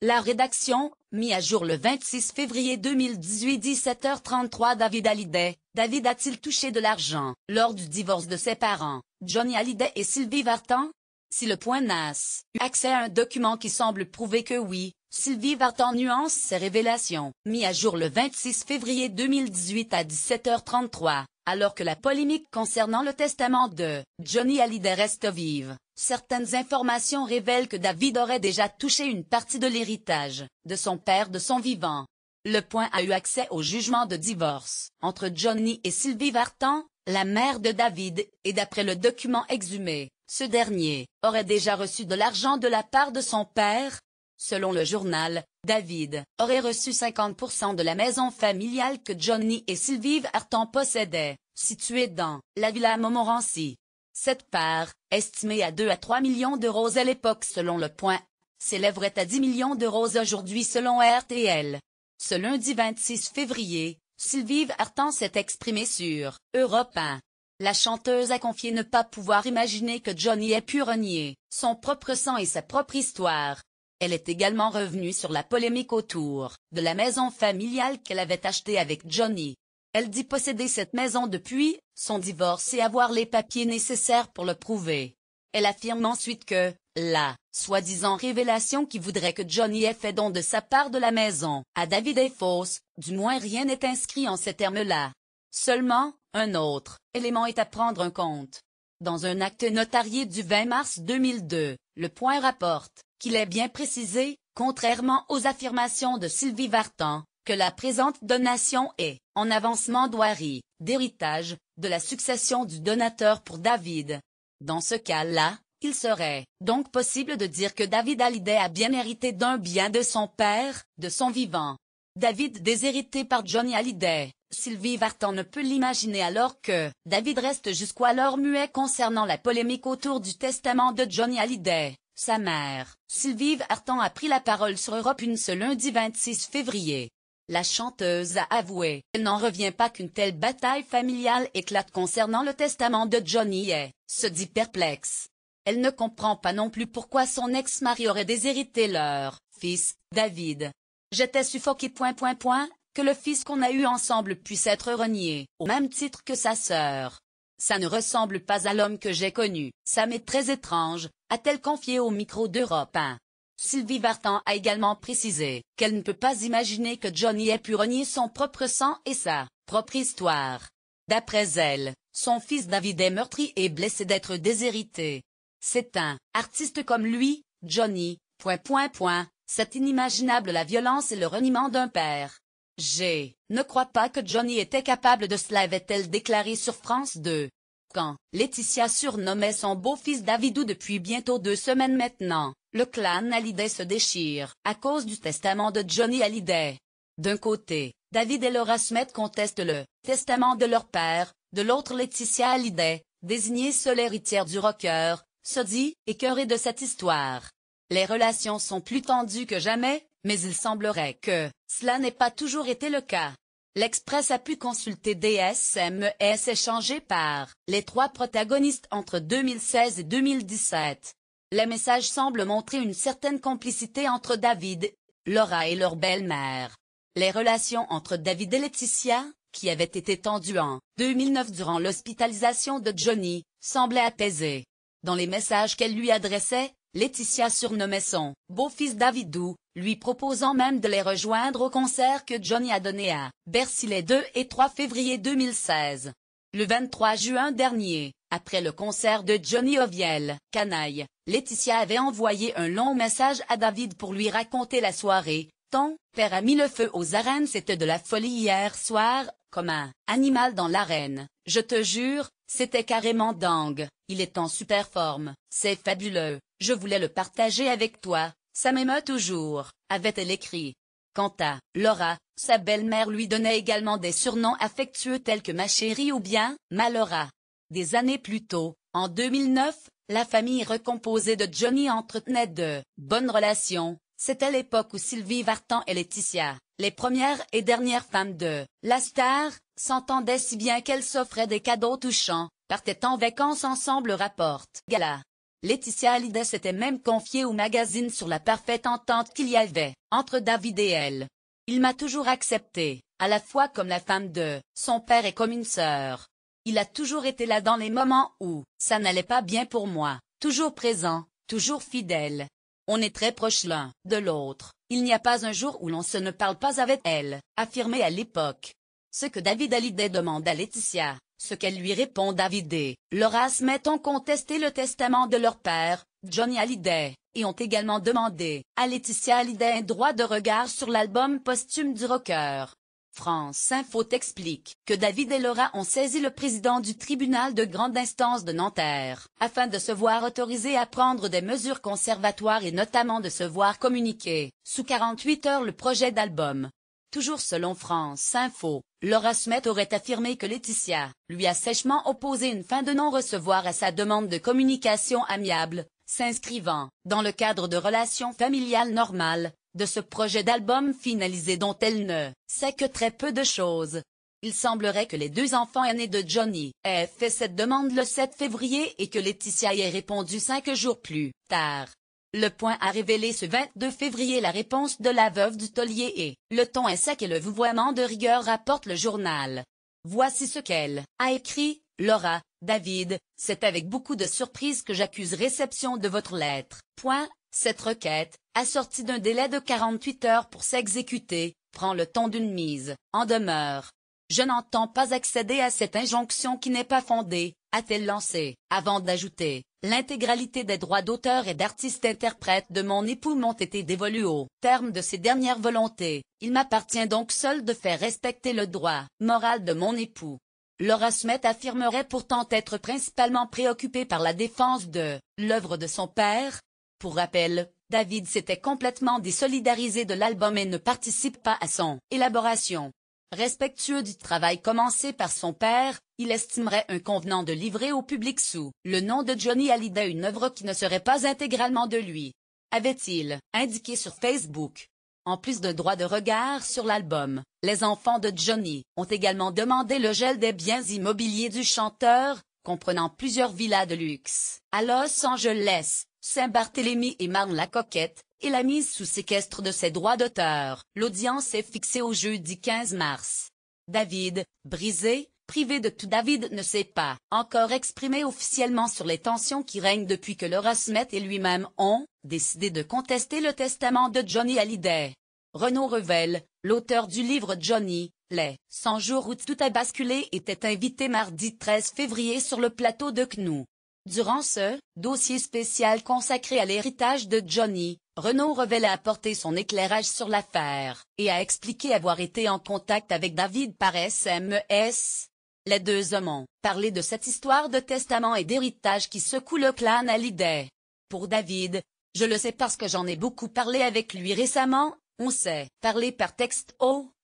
La rédaction, mis à jour le 26 février 2018 17h33. David Hallyday. David a-t-il touché de l'argent lors du divorce de ses parents, Johnny Hallyday et Sylvie Vartan? Si le Point NAS eut accès à un document qui semble prouver que oui, Sylvie Vartan nuance ses révélations, mis à jour le 26 février 2018 à 17h33, alors que la polémique concernant le testament de Johnny Hallyday reste vive. Certaines informations révèlent que David aurait déjà touché une partie de l'héritage de son père de son vivant. Le Point a eu accès au jugement de divorce entre Johnny et Sylvie Vartan, la mère de David, et d'après le document exhumé, ce dernier aurait déjà reçu de l'argent de la part de son père. Selon le journal, David aurait reçu 50% de la maison familiale que Johnny et Sylvie Vartan possédaient, située dans la villa Montmorency. Cette part, estimée à 2 à 3 millions d'euros à l'époque selon Le Point, s'élèverait à 10 millions d'euros aujourd'hui selon RTL. Ce lundi 26 février, Sylvie Vartan s'est exprimée sur Europe 1. La chanteuse a confié ne pas pouvoir imaginer que Johnny ait pu renier son propre sang et sa propre histoire. Elle est également revenue sur la polémique autour de la maison familiale qu'elle avait achetée avec Johnny. Elle dit posséder cette maison depuis son divorce et avoir les papiers nécessaires pour le prouver. Elle affirme ensuite que la soi-disant révélation qui voudrait que Johnny ait fait don de sa part de la maison à David est fausse, du moins rien n'est inscrit en ces termes-là. Seulement, un autre élément est à prendre en compte. Dans un acte notarié du 20 mars 2002, Le Point rapporte qu'il est bien précisé, contrairement aux affirmations de Sylvie Vartan, que la présente donation est en avancement d'héritage de la succession du donateur pour David. Dans ce cas-là, il serait donc possible de dire que David Hallyday a bien hérité d'un bien de son père, de son vivant. David déshérité par Johnny Hallyday. Sylvie Vartan ne peut l'imaginer alors que David reste jusqu'alors muet concernant la polémique autour du testament de Johnny Hallyday. Sa mère, Sylvie Vartan, a pris la parole sur Europe 1 ce lundi 26 février. La chanteuse a avoué qu'elle n'en revient pas qu'une telle bataille familiale éclate concernant le testament de Johnny et se dit perplexe. Elle ne comprend pas non plus pourquoi son ex-mari aurait déshérité leur fils, David. J'étais suffoquée. Que le fils qu'on a eu ensemble puisse être renié, au même titre que sa sœur. Ça ne ressemble pas à l'homme que j'ai connu, ça m'est très étrange, a-t-elle confié au micro d'Europe 1. Sylvie Vartan a également précisé qu'elle ne peut pas imaginer que Johnny ait pu renier son propre sang et sa propre histoire. D'après elle, son fils David est meurtri et blessé d'être déshérité. C'est un artiste comme lui, Johnny, ... C'est inimaginable la violence et le reniement d'un père. Je ne crois pas que Johnny était capable de cela, avait-elle déclaré sur France 2. Quand Laetitia surnommait son beau-fils Davidou depuis bientôt 2 semaines maintenant, le clan Hallyday se déchire à cause du testament de Johnny Hallyday. D'un côté, David et Laura Smith contestent le testament de leur père, de l'autre Laetitia Hallyday, désignée seule héritière du rocker, se dit écœurée de cette histoire. Les relations sont plus tendues que jamais, mais il semblerait que cela n'ait pas toujours été le cas. L'Express a pu consulter des SMS échangés par les 3 protagonistes entre 2016 et 2017. Les messages semblent montrer une certaine complicité entre David, Laura et leur belle-mère. Les relations entre David et Laetitia, qui avaient été tendues en 2009 durant l'hospitalisation de Johnny, semblaient apaisées. Dans les messages qu'elle lui adressait, Laetitia surnommait son beau-fils Davidou, lui proposant même de les rejoindre au concert que Johnny a donné à Bercy les 2 et 3 février 2016. Le 23 juin dernier, après le concert de Johnny au Viel, Canaille, Laetitia avait envoyé un long message à David pour lui raconter la soirée. Ton père a mis le feu aux arènes, c'était de la folie hier soir, comme un animal dans l'arène. Je te jure, c'était carrément dingue. Il est en super forme, c'est fabuleux. Je voulais le partager avec toi, ça m'émeut toujours, avait-elle écrit. Quant à Laura, sa belle-mère lui donnait également des surnoms affectueux tels que ma chérie ou bien ma Laura. Des années plus tôt, en 2009, la famille recomposée de Johnny entretenait de bonnes relations. C'était l'époque où Sylvie Vartan et Laetitia, les premières et dernières femmes de la star, s'entendaient si bien qu'elles s'offraient des cadeaux touchants, partaient en vacances ensemble, rapporte Gala. Laetitia Hallyday s'était même confiée au magazine sur la parfaite entente qu'il y avait entre David et elle. Il m'a toujours accepté, à la fois comme la femme de son père et comme une sœur. Il a toujours été là dans les moments où ça n'allait pas bien pour moi, toujours présent, toujours fidèle. On est très proches l'un de l'autre, il n'y a pas un jour où l'on se ne parle pas avec elle, affirmait à l'époque. Ce que David Hallyday demande à Laetitia, ce qu'elle lui répond David et Laura Smith ont contesté le testament de leur père, Johnny Hallyday, et ont également demandé à Laetitia Hallyday un droit de regard sur l'album posthume du rocker. France Info explique que David et Laura ont saisi le président du tribunal de grande instance de Nanterre, afin de se voir autorisé à prendre des mesures conservatoires et notamment de se voir communiquer, sous 48 heures le projet d'album. Toujours selon France Info, Laura Smith aurait affirmé que Laetitia lui a sèchement opposé une fin de non-recevoir à sa demande de communication amiable, s'inscrivant dans le cadre de relations familiales normales, de ce projet d'album finalisé dont elle ne sait que très peu de choses. Il semblerait que les deux enfants aînés de Johnny aient fait cette demande le 7 février et que Laetitia y ait répondu 5 jours plus tard. Le Point a révélé ce 22 février la réponse de la veuve du taulier et le ton est sec et le vouvoiement de rigueur, rapporte le journal. Voici ce qu'elle a écrit. Laura, David, c'est avec beaucoup de surprise que j'accuse réception de votre lettre. Cette requête, assortie d'un délai de 48 heures pour s'exécuter, prend le ton d'une mise en demeure. Je n'entends pas accéder à cette injonction qui n'est pas fondée, a-t-elle lancé, avant d'ajouter. L'intégralité des droits d'auteur et d'artiste-interprète de mon époux m'ont été dévolus au terme de ses dernières volontés. Il m'appartient donc seul de faire respecter le droit moral de mon époux. Laura Smith affirmerait pourtant être principalement préoccupée par la défense de l'œuvre de son père. Pour rappel, David s'était complètement désolidarisé de l'album et ne participe pas à son élaboration. Respectueux du travail commencé par son père, il estimerait inconvenant de livrer au public sous le nom de Johnny Hallyday une œuvre qui ne serait pas intégralement de lui, avait-il indiqué sur Facebook. En plus d'un droit de regard sur l'album, les enfants de Johnny ont également demandé le gel des biens immobiliers du chanteur, comprenant plusieurs villas de luxe à Los Angeles, Saint-Barthélemy et Marne-la-Coquette, et la mise sous séquestre de ses droits d'auteur. L'audience est fixée au jeudi 15 mars. David, brisé, privé de tout. David ne s'est pas encore exprimé officiellement sur les tensions qui règnent depuis que Laura Smith et lui-même ont décidé de contester le testament de Johnny Hallyday. Renaud Revel, l'auteur du livre Johnny, les 100 jours où tout a basculé, était invité mardi 13 février sur le plateau de CNU. Durant ce dossier spécial consacré à l'héritage de Johnny, Renaud Revel a apporté son éclairage sur l'affaire, et a expliqué avoir été en contact avec David par SMS. Les deux hommes ont parlé de cette histoire de testament et d'héritage qui secoue le clan Hallyday. Pour David, je le sais parce que j'en ai beaucoup parlé avec lui récemment, on s'est parlé par texte.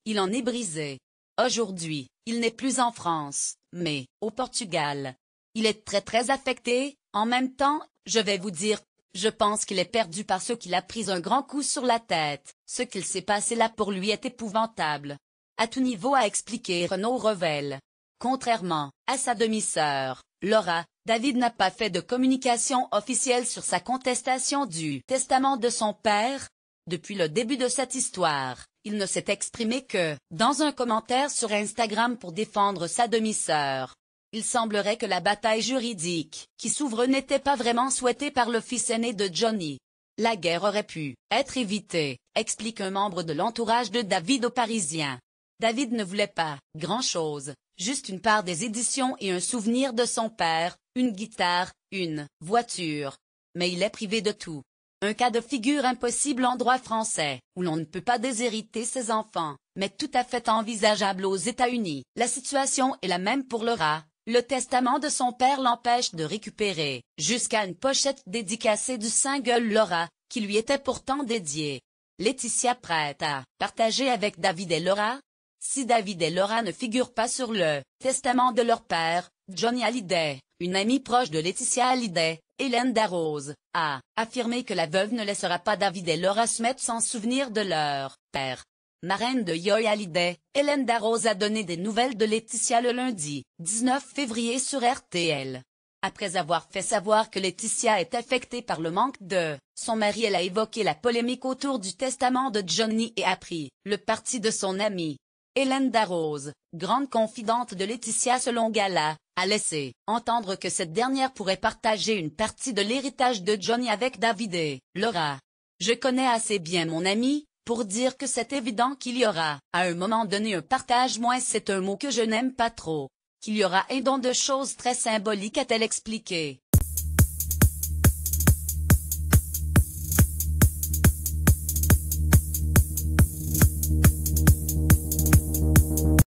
Il en est brisé. Aujourd'hui, il n'est plus en France, mais au Portugal. Il est très affecté. En même temps, je vais vous dire, je pense qu'il est perdu parce qu'il a pris un grand coup sur la tête. Ce qu'il s'est passé là pour lui est épouvantable. À tout niveau, a expliqué Renaud Revel. Contrairement à sa demi-sœur, Laura, David n'a pas fait de communication officielle sur sa contestation du testament de son père. Depuis le début de cette histoire, il ne s'est exprimé que dans un commentaire sur Instagram pour défendre sa demi-sœur. Il semblerait que la bataille juridique qui s'ouvre n'était pas vraiment souhaitée par le fils aîné de Johnny. La guerre aurait pu être évitée, explique un membre de l'entourage de David aux Parisiens. David ne voulait pas grand-chose, juste une part des éditions et un souvenir de son père, une guitare, une voiture. Mais il est privé de tout. Un cas de figure impossible en droit français, où l'on ne peut pas déshériter ses enfants, mais tout à fait envisageable aux États-Unis. La situation est la même pour Laura. Le testament de son père l'empêche de récupérer jusqu'à une pochette dédicacée du single Laura, qui lui était pourtant dédié. Laetitia prête à partager avec David et Laura? Si David et Laura ne figurent pas sur le testament de leur père, Johnny Hallyday, une amie proche de Laetitia Hallyday, Hélène Darroze, a affirmé que la veuve ne laissera pas David et Laura Smith sans souvenir de leur père. Marraine de Yo Hallyday, Hélène Darroze a donné des nouvelles de Laetitia le lundi 19 février sur RTL. Après avoir fait savoir que Laetitia est affectée par le manque de son mari, elle a évoqué la polémique autour du testament de Johnny et a pris le parti de son amie. Hélène Darroze, grande confidente de Laetitia selon Gala, a laissé entendre que cette dernière pourrait partager une partie de l'héritage de Johnny avec David et Laura. Je connais assez bien mon ami pour dire que c'est évident qu'il y aura, à un moment donné, un partage. Moi, c'est un mot que je n'aime pas trop. Qu'il y aura un don de choses très symboliques, a-t-elle expliqué.